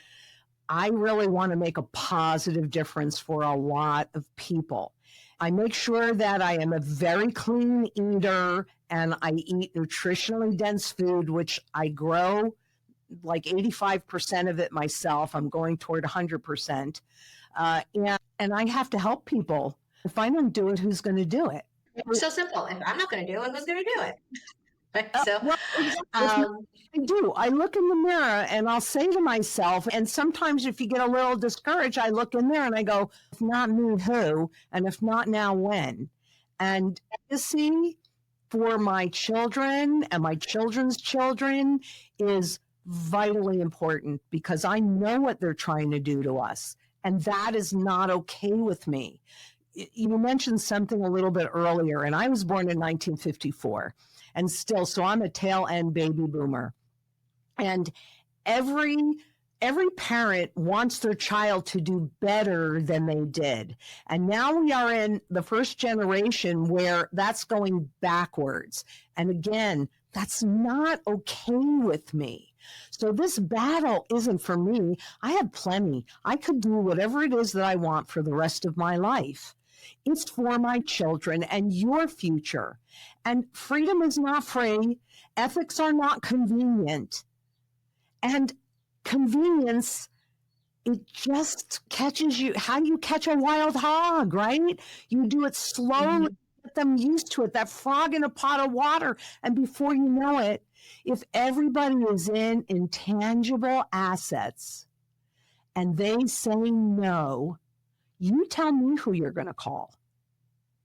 I really want to make a positive difference for a lot of people. I make sure that I am a very clean eater and I eat nutritionally dense food, which I grow like 85% of it myself. I'm going toward 100%. And I have to help people. If I don't do it, who's going to do it? It's so simple. If I'm not going to do it, who's going to do it? So, I do. I look in the mirror and I'll say to myself, and sometimes if you get a little discouraged, I look in there and I go, if not me, who? And if not now, when? And legacy for my children and my children's children is vitally important, because I know what they're trying to do to us. And that is not okay with me. You mentioned something a little bit earlier, and I was born in 1954. And still, so I'm a tail end baby boomer. And every parent wants their child to do better than they did. And now we are in the first generation where that's going backwards. And again, that's not okay with me. So this battle isn't for me. I have plenty. I could do whatever it is that I want for the rest of my life. It's for my children and your future. And freedom is not free. Ethics are not convenient. And convenience, it just catches you. How do you catch a wild hog, right? You do it slowly, get them used to it, that frog in a pot of water. And before you know it, if everybody is in intangible assets and they say no, you tell me who you're going to call.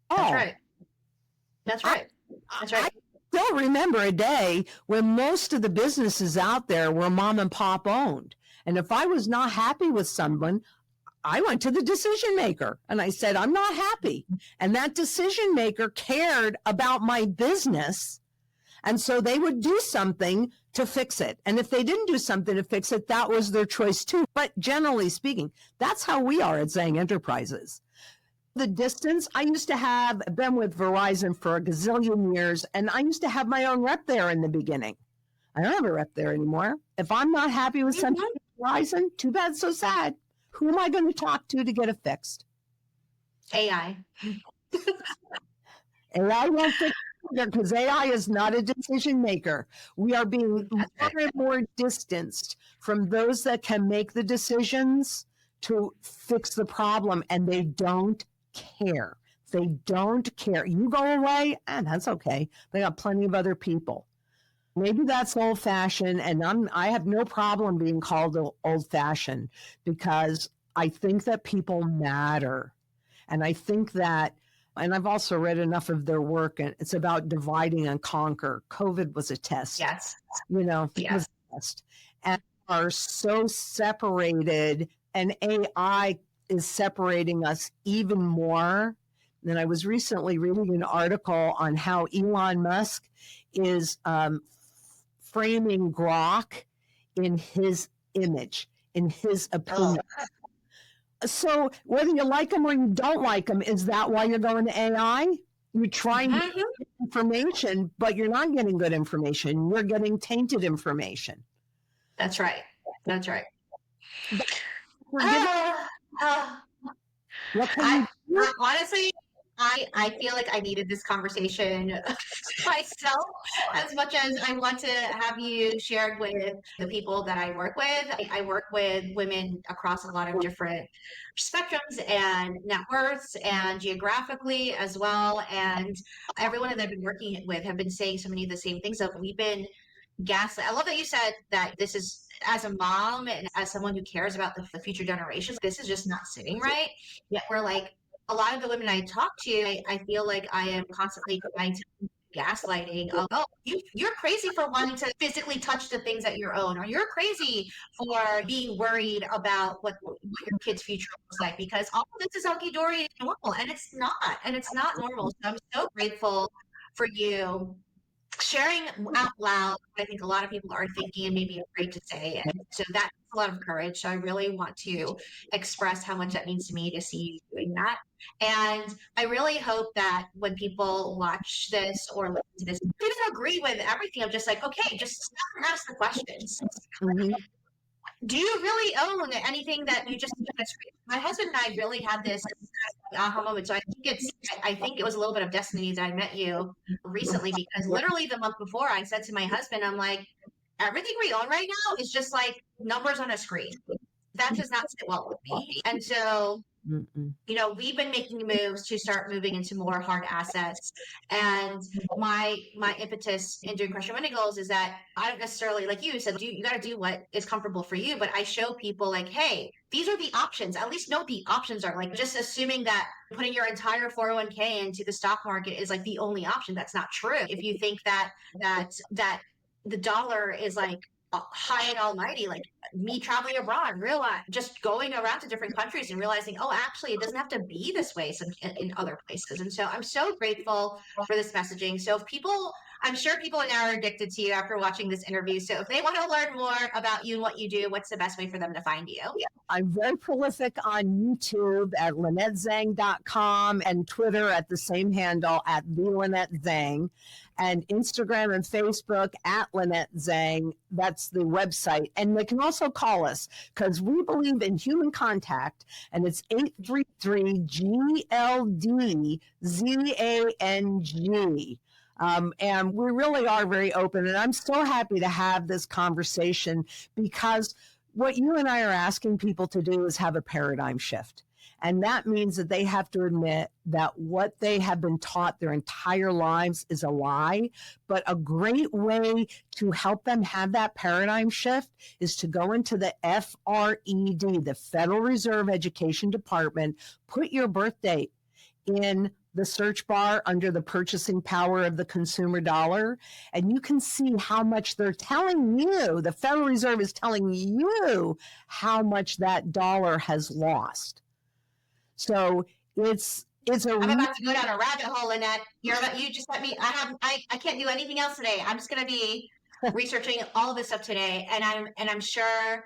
That's right. That's right. That's right. I still remember a day when most of the businesses out there were mom and pop owned. And if I was not happy with someone, I went to the decision maker and I said, I'm not happy. And that decision maker cared about my business. And so they would do something to fix it. And if they didn't do something to fix it, that was their choice too. But generally speaking, that's how we are at Zang Enterprises. The distance, I used to have been with Verizon for a gazillion years, and I used to have my own rep there in the beginning. I don't have a rep there anymore. If I'm not happy with something at Verizon, too bad, so sad. Who am I going to talk to get it fixed? AI. AI won't fix it because AI is not a decision maker. We are being more and more distanced from those that can make the decisions to fix the problem, and they don't care. They don't care. You go away, and that's okay. They got plenty of other people. Maybe that's old fashioned, and I have no problem being called old fashioned because I think that people matter. And I think that, and I've also read enough of their work, and it's about dividing and conquer. COVID was a test. Yes. It was a test. And are so separated, and AI is separating us even more. And I was recently reading an article on how Elon Musk is framing Grok in his image, in his opinion. So whether you like them or you don't like them, is that why you're going to AI? You're trying to get information, but you're not getting good information. You're getting tainted information. That's right. That's right. Honestly, I feel like I needed this conversation myself as much as I want to have you shared with the people that I work with. I work with women across a lot of different spectrums and net worths and geographically as well. And everyone that I've been working with have been saying so many of the same things of we've been gaslit. I love that you said that this is, as a mom and as someone who cares about the future generations, this is just not sitting right. Yet we're like, a lot of the women I talk to, I feel like I am constantly trying to gaslighting of, oh, you're crazy for wanting to physically touch the things that you own, or you're crazy for being worried about what your kid's future looks like, because all of this is hunky-dory and normal, and it's not normal. So I'm so grateful for you sharing out loud what I think a lot of people are thinking and maybe afraid to say. And so that's a lot of courage. So I really want to express how much that means to me to see you doing that. And I really hope that when people watch this or listen to this, they don't agree with everything. I'm just like, okay, just stop and ask the questions. Mm-hmm. Do you really own anything that you just my husband and I really had this aha moment. So I think it was a little bit of destiny that I met you recently, because literally the month before I said to my husband, I'm like, everything we own right now is just like numbers on a screen. That does not sit well with me. And so, we've been making moves to start moving into more hard assets. And my impetus in doing Crush Your Money Goals is that I don't necessarily, like you said, you got to do what is comfortable for you. But I show people like, hey, these are the options. At least know what the options are. Like, just assuming that putting your entire 401k into the stock market is like the only option. That's not true. If you think that the dollar is like high and almighty, like me traveling abroad, realize just going around to different countries and realizing, oh, actually, it doesn't have to be this way in other places. And so I'm so grateful for this messaging. So if people, I'm sure people now are addicted to you after watching this interview. So if they want to learn more about you and what you do, what's the best way for them to find you? I'm very prolific on YouTube at LynetteZang.com and Twitter at the same handle at the Lynette Zang, and Instagram and Facebook at Lynette Zang. That's the website. And they can also call us because we believe in human contact, and it's 833-GLD-ZANG. And we really are very open. And I'm so happy to have this conversation because what you and I are asking people to do is have a paradigm shift. And that means that they have to admit that what they have been taught their entire lives is a lie. But a great way to help them have that paradigm shift is to go into the FRED, the Federal Reserve Education Department, put your birth date in the search bar under the purchasing power of the consumer dollar, and you can see how much they're telling you. The Federal Reserve is telling you how much that dollar has lost. So it's I'm about to go down a rabbit hole, Lynette. You just let me. I can't do anything else today. I'm just going to be researching all of this stuff today, and I'm sure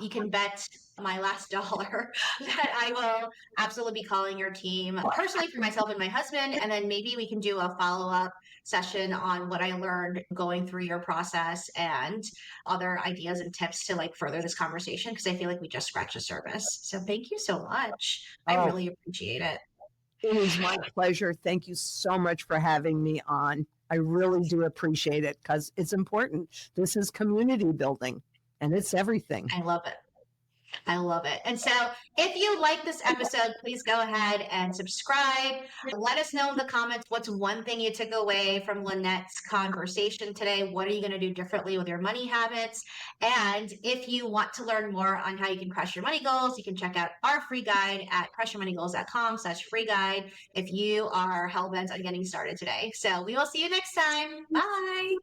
You can bet my last dollar that I will absolutely be calling your team personally for myself and my husband. And then maybe we can do a follow-up session on what I learned going through your process and other ideas and tips to like further this conversation, because I feel like we just scratched the surface. So thank you so much. I Oh, really appreciate it. it was my pleasure. Thank you so much for having me on. I really do appreciate it because it's important. This is community building and it's everything. I love it. I love it. And so if you like this episode, please go ahead and subscribe. Let us know in the comments what's one thing you took away from Lynette's conversation today. What are you going to do differently with your money habits? And if you want to learn more on how you can crush your money goals, you can check out our free guide at crushyourmoneygoals.com/free guide if you are hell-bent on getting started today. So we will see you next time. Bye.